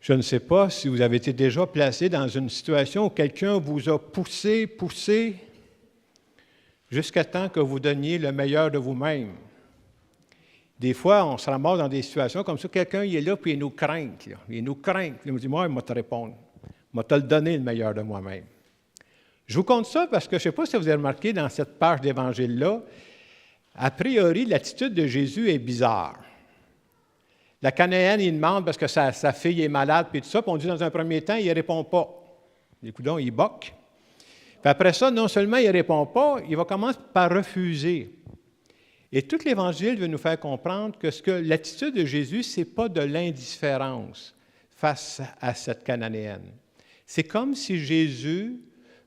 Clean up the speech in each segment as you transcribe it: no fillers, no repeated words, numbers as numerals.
Je ne sais pas si vous avez été déjà placé dans une situation où quelqu'un vous a poussé, jusqu'à temps que vous donniez le meilleur de vous-même. Des fois, on se ramasse dans des situations comme ça, quelqu'un il est là, puis il nous craint. Là. Il nous craint. Il me dit, moi, il m'a te répondre. Il m'a te le donné le meilleur de moi-même. Je vous compte ça parce que je ne sais pas si vous avez remarqué dans cette page d'Évangile-là, a priori, l'attitude de Jésus est bizarre. La Cananéenne, il demande parce que sa fille est malade, puis tout ça, puis on dit dans un premier temps, il ne répond pas. Les coudons, il boque. Puis après ça, non seulement il ne répond pas, il va commencer par refuser. Et tout l'Évangile veut nous faire comprendre que l'attitude de Jésus, ce n'est pas de l'indifférence face à cette Cananéenne. C'est comme si Jésus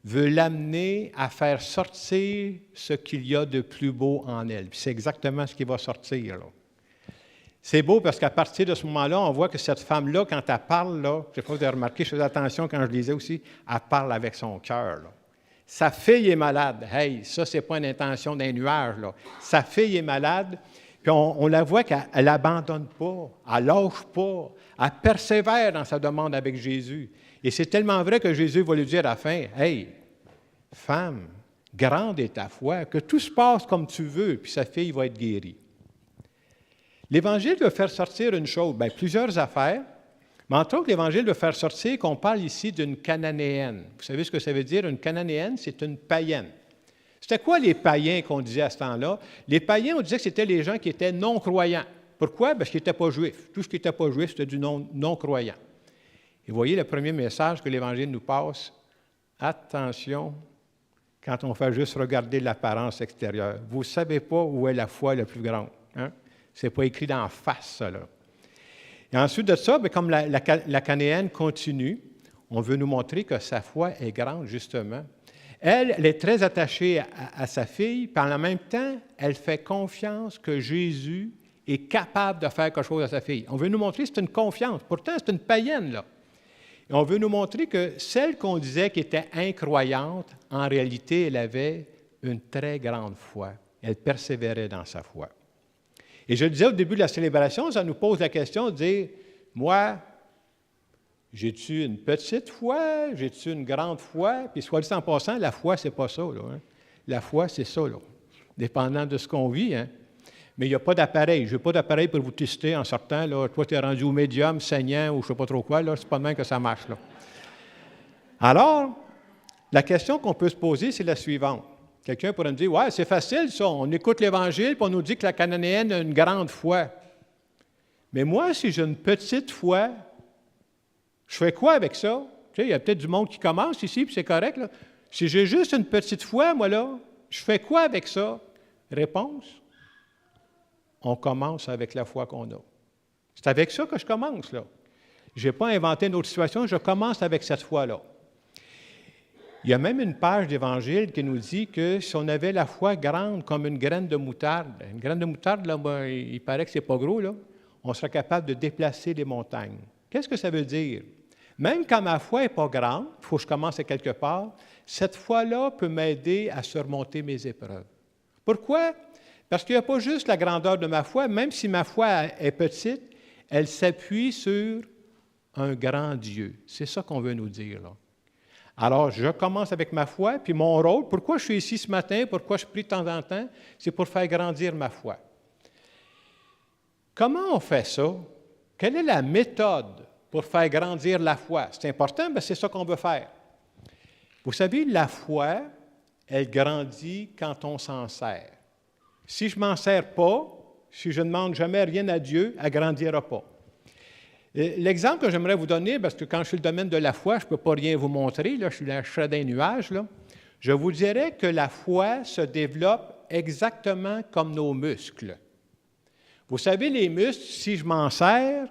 veut l'amener à faire sortir ce qu'il y a de plus beau en elle. Puis c'est exactement ce qui va sortir, là. C'est beau parce qu'à partir de ce moment-là, on voit que cette femme-là, quand elle parle, là, je ne sais pas si vous avez remarqué, je faisais attention quand je lisais aussi, elle parle avec son cœur, là. Sa fille est malade. Hey, ça, ce n'est pas une intention d'un nuage, là. Sa fille est malade, puis on la voit qu'elle n'abandonne pas, elle ne lâche pas, elle persévère dans sa demande avec Jésus. Et c'est tellement vrai que Jésus va lui dire à la fin, « Hey, femme, grande est ta foi, que tout se passe comme tu veux, puis sa fille va être guérie. » L'Évangile veut faire sortir une chose, bien, plusieurs affaires, mais entre autres, l'Évangile veut faire sortir qu'on parle ici d'une Cananéenne. Vous savez ce que ça veut dire? Une Cananéenne, c'est une païenne. C'était quoi les païens qu'on disait à ce temps-là? Les païens, on disait que c'était les gens qui étaient non-croyants. Pourquoi? Parce qu'ils n'étaient pas juifs. Tout ce qui n'était pas juif, c'était du non-croyant. Et voyez le premier message que l'Évangile nous passe. Attention, quand on fait juste regarder l'apparence extérieure. Vous ne savez pas où est la foi la plus grande. Hein? Ce n'est pas écrit d'en face, ça, là. Et ensuite de ça, bien, comme la Cananéenne continue, on veut nous montrer que sa foi est grande, justement. Elle est très attachée à sa fille, puis en même temps, elle fait confiance que Jésus est capable de faire quelque chose à sa fille. On veut nous montrer que c'est une confiance. Pourtant, c'est une païenne, là. Et on veut nous montrer que celle qu'on disait qui était incroyante, en réalité, elle avait une très grande foi. Elle persévérait dans sa foi. Et je le disais au début de la célébration, ça nous pose la question de dire, moi, j'ai-tu une petite foi? J'ai-tu une grande foi? Puis soit dit en passant, la foi, c'est pas ça, là. Hein? La foi, c'est ça, là. Dépendant de ce qu'on vit, hein? Mais il n'y a pas d'appareil. Je n'ai pas d'appareil pour vous tester en sortant, là. Toi, tu es rendu au médium, saignant ou je ne sais pas trop quoi, là. C'est pas de même que ça marche, là. Alors, la question qu'on peut se poser, c'est la suivante. Quelqu'un pourrait me dire, « Ouais, c'est facile, ça. On écoute l'Évangile, puis on nous dit que la Cananéenne a une grande foi. Mais moi, si j'ai une petite foi, je fais quoi avec ça? » Tu sais, il y a peut-être du monde qui commence ici, puis c'est correct, là. Si j'ai juste une petite foi, moi, là, je fais quoi avec ça? Réponse, on commence avec la foi qu'on a. C'est avec ça que je commence, là. Je n'ai pas inventé une autre situation, je commence avec cette foi-là. Il y a même une page d'Évangile qui nous dit que si on avait la foi grande comme une graine de moutarde, une graine de moutarde, là, ben, il paraît que ce n'est pas gros, là, on serait capable de déplacer les montagnes. Qu'est-ce que ça veut dire? Même quand ma foi n'est pas grande, il faut que je commence à quelque part, cette foi-là peut m'aider à surmonter mes épreuves. Pourquoi? Parce qu'il n'y a pas juste la grandeur de ma foi, même si ma foi est petite, elle s'appuie sur un grand Dieu. C'est ça qu'on veut nous dire, là. Alors, je commence avec ma foi, puis mon rôle, pourquoi je suis ici ce matin, pourquoi je prie de temps en temps, c'est pour faire grandir ma foi. Comment on fait ça? Quelle est la méthode pour faire grandir la foi? C'est important, mais c'est ça qu'on veut faire. Vous savez, la foi, elle grandit quand on s'en sert. Si je ne m'en sers pas, si je ne demande jamais rien à Dieu, elle ne grandira pas. L'exemple que j'aimerais vous donner, parce que quand je suis le domaine de la foi, je ne peux pas rien vous montrer, là, je suis dans les nuages, là. Je vous dirais que la foi se développe exactement comme nos muscles. Vous savez, les muscles, si je m'en sers,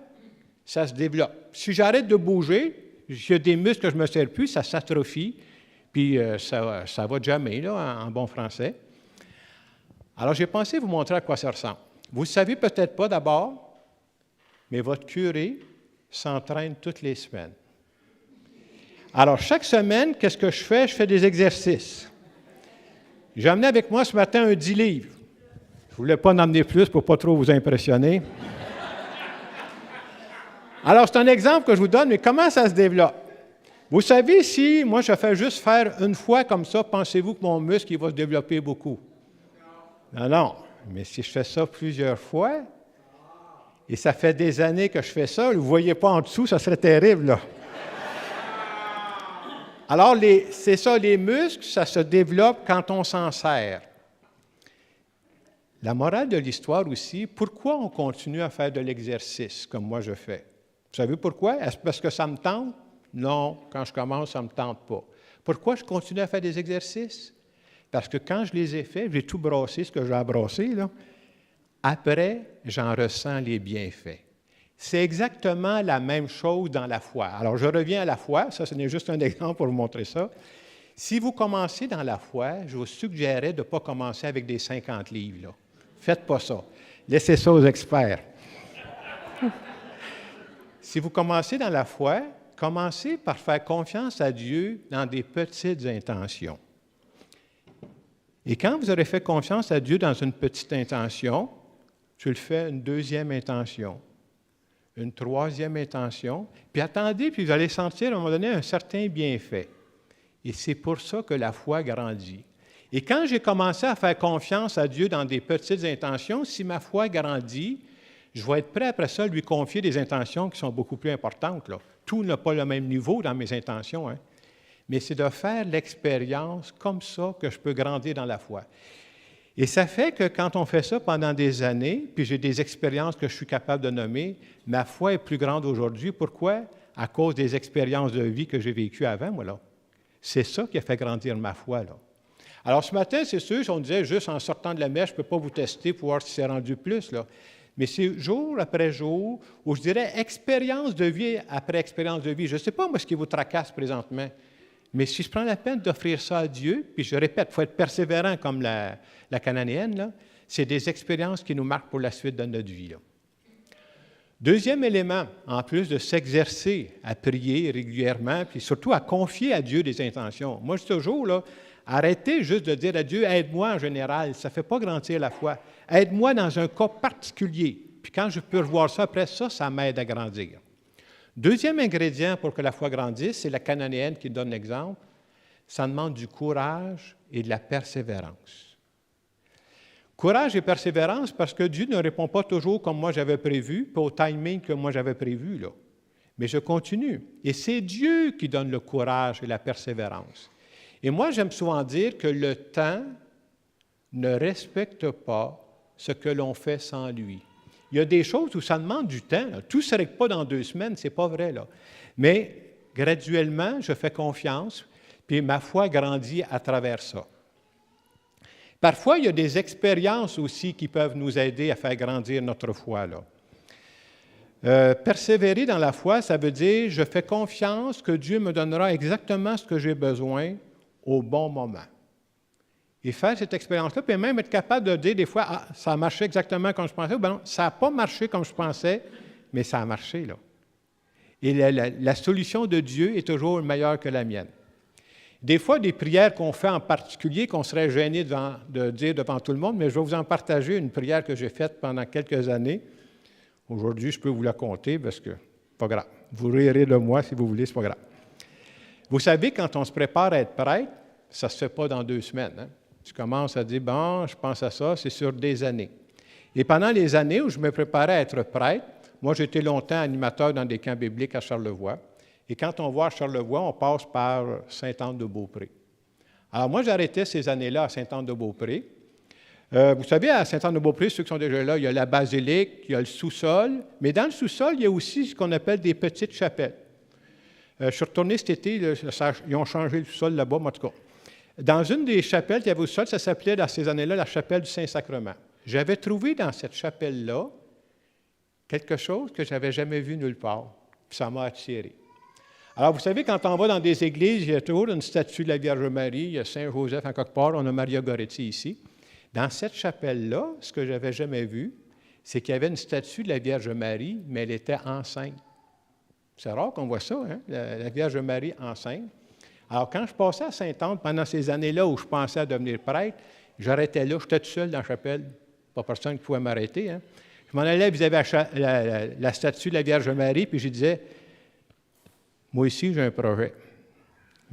ça se développe. Si j'arrête de bouger, il y a des muscles que je ne me sers plus, ça s'atrophie, puis ça ne va jamais, là, en bon français. Alors, j'ai pensé vous montrer à quoi ça ressemble. Vous ne savez peut-être pas d'abord, mais votre curé s'entraîne toutes les semaines. Alors, chaque semaine, qu'est-ce que je fais? Je fais des exercices. J'ai amené avec moi ce matin un 10 livres. Je ne voulais pas en amener plus pour ne pas trop vous impressionner. Alors, c'est un exemple que je vous donne, mais comment ça se développe? Vous savez, si moi, je fais juste faire une fois comme ça, pensez-vous que mon muscle il va se développer beaucoup? Non, non. Mais si je fais ça plusieurs fois, et ça fait des années que je fais ça, vous ne voyez pas en dessous, ça serait terrible, là. Alors, c'est ça, les muscles, ça se développe quand on s'en sert. La morale de l'histoire aussi, pourquoi on continue à faire de l'exercice comme moi je fais? Vous savez pourquoi? Est-ce parce que ça me tente? Non, quand je commence, ça ne me tente pas. Pourquoi je continue à faire des exercices? Parce que quand je les ai faits, j'ai tout brassé, ce que j'ai à brasser, là. Après, j'en ressens les bienfaits. C'est exactement la même chose dans la foi. Alors, je reviens à la foi. Ça, ce n'est juste un exemple pour vous montrer ça. Si vous commencez dans la foi, je vous suggérerais de ne pas commencer avec des 50 livres, là. Faites pas ça. Laissez ça aux experts. Si vous commencez dans la foi, commencez par faire confiance à Dieu dans des petites intentions. Et quand vous aurez fait confiance à Dieu dans une petite intention, tu le fais une deuxième intention, une troisième intention, puis attendez, puis vous allez sentir à un moment donné un certain bienfait. Et c'est pour ça que la foi grandit. Et quand j'ai commencé à faire confiance à Dieu dans des petites intentions, si ma foi grandit, je vais être prêt après ça à lui confier des intentions qui sont beaucoup plus importantes, là. Tout n'a pas le même niveau dans mes intentions, hein. Mais c'est de faire l'expérience comme ça que je peux grandir dans la foi. Et ça fait que quand on fait ça pendant des années, puis j'ai des expériences que je suis capable de nommer, ma foi est plus grande aujourd'hui. Pourquoi? À cause des expériences de vie que j'ai vécues avant, moi, là. C'est ça qui a fait grandir ma foi, là. Alors, ce matin, c'est sûr, si on disait juste en sortant de la messe, je ne peux pas vous tester pour voir si c'est rendu plus, là. Mais c'est jour après jour, ou je dirais expérience de vie après expérience de vie. Je ne sais pas, moi, ce qui vous tracasse présentement. Mais si je prends la peine d'offrir ça à Dieu, puis je répète, il faut être persévérant comme la Cananéenne, là, c'est des expériences qui nous marquent pour la suite de notre vie, là. Deuxième élément, en plus de s'exercer à prier régulièrement, puis surtout à confier à Dieu des intentions. Moi, je dis toujours, là, arrêtez juste de dire à Dieu, aide-moi en général, ça ne fait pas grandir la foi. Aide-moi dans un cas particulier. Puis quand je peux revoir ça après ça m'aide à grandir. Deuxième ingrédient pour que la foi grandisse, c'est la Cananéenne qui donne l'exemple. Ça demande du courage et de la persévérance. Courage et persévérance parce que Dieu ne répond pas toujours comme moi j'avais prévu, pas au timing que moi j'avais prévu, là. Mais je continue. Et c'est Dieu qui donne le courage et la persévérance. Et moi, j'aime souvent dire que le temps ne respecte pas ce que l'on fait sans lui. Il y a des choses où ça demande du temps, là. Tout ne se règle pas dans 2 semaines, ce n'est pas vrai, là. Mais graduellement, je fais confiance, puis ma foi grandit à travers ça. Parfois, il y a des expériences aussi qui peuvent nous aider à faire grandir notre foi, là. Persévérer dans la foi, ça veut dire je fais confiance que Dieu me donnera exactement ce que j'ai besoin au bon moment. Et faire cette expérience-là, puis même être capable de dire des fois, ah, ça a marché exactement comme je pensais, ou bien non, ça n'a pas marché comme je pensais, mais ça a marché, là. Et la solution de Dieu est toujours meilleure que la mienne. Des fois, des prières qu'on fait en particulier, qu'on serait gêné de dire devant tout le monde, mais je vais vous en partager une prière que j'ai faite pendant quelques années. Aujourd'hui, je peux vous la conter parce que, pas grave. Vous rirez de moi si vous voulez, c'est pas grave. Vous savez, quand on se prépare à être prêtre, ça ne se fait pas dans 2 semaines, hein? Tu commences à dire, bon, je pense à ça, c'est sur des années. Et pendant les années où je me préparais à être prêtre, moi, j'étais longtemps animateur dans des camps bibliques à Charlevoix. Et quand on va à Charlevoix, on passe par Sainte-Anne-de-Beaupré. Alors moi, j'arrêtais ces années-là à Sainte-Anne-de-Beaupré. Vous savez, à Sainte-Anne-de-Beaupré, ceux qui sont déjà là, il y a la basilique, il y a le sous-sol, mais dans le sous-sol, il y a aussi ce qu'on appelle des petites chapelles. Je suis retourné cet été, là, ils ont changé le sous-sol là-bas, mais en tout cas. Dans une des chapelles qu'il y avait au sol, ça s'appelait dans ces années-là la chapelle du Saint-Sacrement. J'avais trouvé dans cette chapelle-là quelque chose que je n'avais jamais vu nulle part, puis ça m'a attiré. Alors, vous savez, quand on va dans des églises, il y a toujours une statue de la Vierge Marie, il y a Saint-Joseph en quelque part, on a Maria Goretti ici. Dans cette chapelle-là, ce que je n'avais jamais vu, c'est qu'il y avait une statue de la Vierge Marie, mais elle était enceinte. C'est rare qu'on voit ça, hein, la Vierge Marie enceinte. Alors, quand je passais à Sainte-Anne, pendant ces années-là où je pensais à devenir prêtre, j'arrêtais là, j'étais tout seul dans la chapelle, pas personne qui pouvait m'arrêter, hein. Je m'en allais vis-à-vis la statue de la Vierge Marie, puis je disais, moi aussi, j'ai un projet.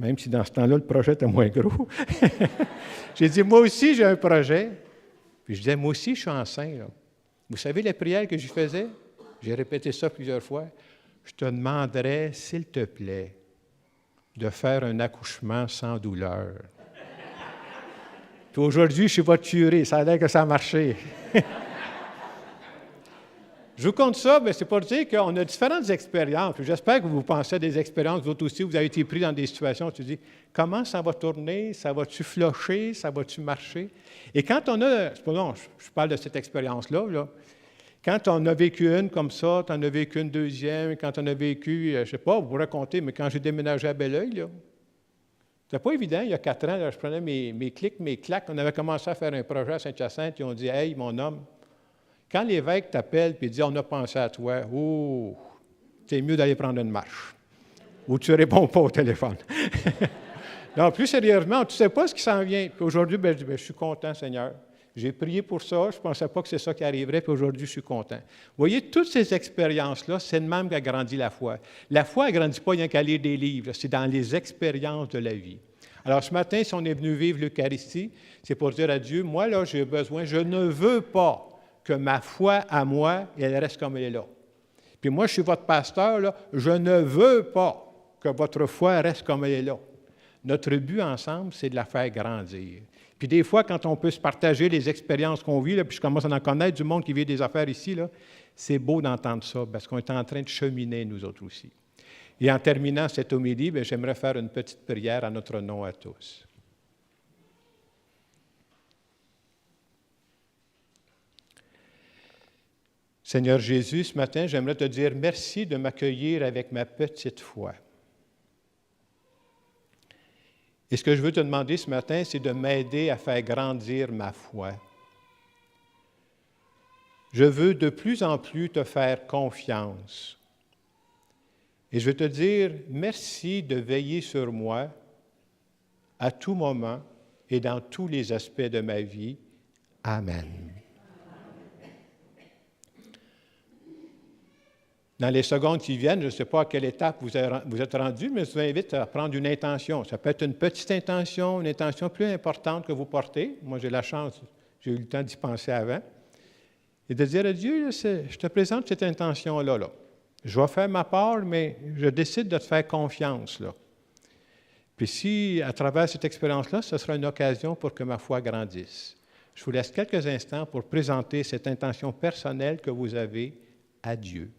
Même si dans ce temps-là, le projet était moins gros. J'ai dit, moi aussi, j'ai un projet. Puis je disais, moi aussi, je suis enceinte. Là. Vous savez la prière que je faisais? J'ai répété ça plusieurs fois. Je te demanderais, s'il te plaît, de faire un accouchement sans douleur. Puis aujourd'hui, je suis voituré. Ça a l'air que ça a marché. Je vous compte ça, mais c'est pour dire qu'on a différentes expériences. J'espère que vous pensez à des expériences, vous autres aussi, vous avez été pris dans des situations où tu dis, comment ça va tourner, ça va-tu flocher, ça va-tu marcher? Et quand on a, supposons, je parle de cette expérience-là, là, quand on a vécu une comme ça, tu en as vécu une deuxième, quand on a vécu, je ne sais pas, vous racontez, mais quand j'ai déménagé à Belleuil, là, c'était pas évident, il y a 4 ans, là, je prenais mes clics, mes claques, on avait commencé à faire un projet à Saint-Hyacinthe, et on dit, « Hey, mon homme, quand l'évêque t'appelle et dit « On a pensé à toi », oh, c'est mieux d'aller prendre une marche. Ou tu ne réponds pas au téléphone. Non, plus sérieusement, tu ne sais pas ce qui s'en vient. Puis aujourd'hui, je suis content, Seigneur. J'ai prié pour ça, je ne pensais pas que c'est ça qui arriverait, puis aujourd'hui, je suis content. Vous voyez, toutes ces expériences-là, c'est de même qu'agrandit la foi. La foi n'agrandit pas rien qu'à lire des livres, c'est dans les expériences de la vie. Alors, ce matin, si on est venu vivre l'Eucharistie, c'est pour dire à Dieu, moi, là, j'ai besoin, je ne veux pas que ma foi à moi, elle reste comme elle est là. Puis moi, je suis votre pasteur, là, je ne veux pas que votre foi reste comme elle est là. Notre but ensemble, c'est de la faire grandir. Puis des fois, quand on peut se partager les expériences qu'on vit, là, puis je commence à en connaître du monde qui vit des affaires ici, là, c'est beau d'entendre ça, parce qu'on est en train de cheminer, nous autres aussi. Et en terminant cette homélie, j'aimerais faire une petite prière à notre nom à tous. Seigneur Jésus, ce matin, j'aimerais te dire merci de m'accueillir avec ma petite foi. Et ce que je veux te demander ce matin, c'est de m'aider à faire grandir ma foi. Je veux de plus en plus te faire confiance. Et je veux te dire merci de veiller sur moi à tout moment et dans tous les aspects de ma vie. Amen. Dans les secondes qui viennent, je ne sais pas à quelle étape vous êtes rendu, mais je vous invite à prendre une intention. Ça peut être une petite intention, une intention plus importante que vous portez. Moi, j'ai la chance, j'ai eu le temps d'y penser avant. Et de dire à Dieu, là, je te présente cette intention-là. Là. Je vais faire ma part, mais je décide de te faire confiance. Là. Puis si, à travers cette expérience-là, ce sera une occasion pour que ma foi grandisse. Je vous laisse quelques instants pour présenter cette intention personnelle que vous avez à Dieu.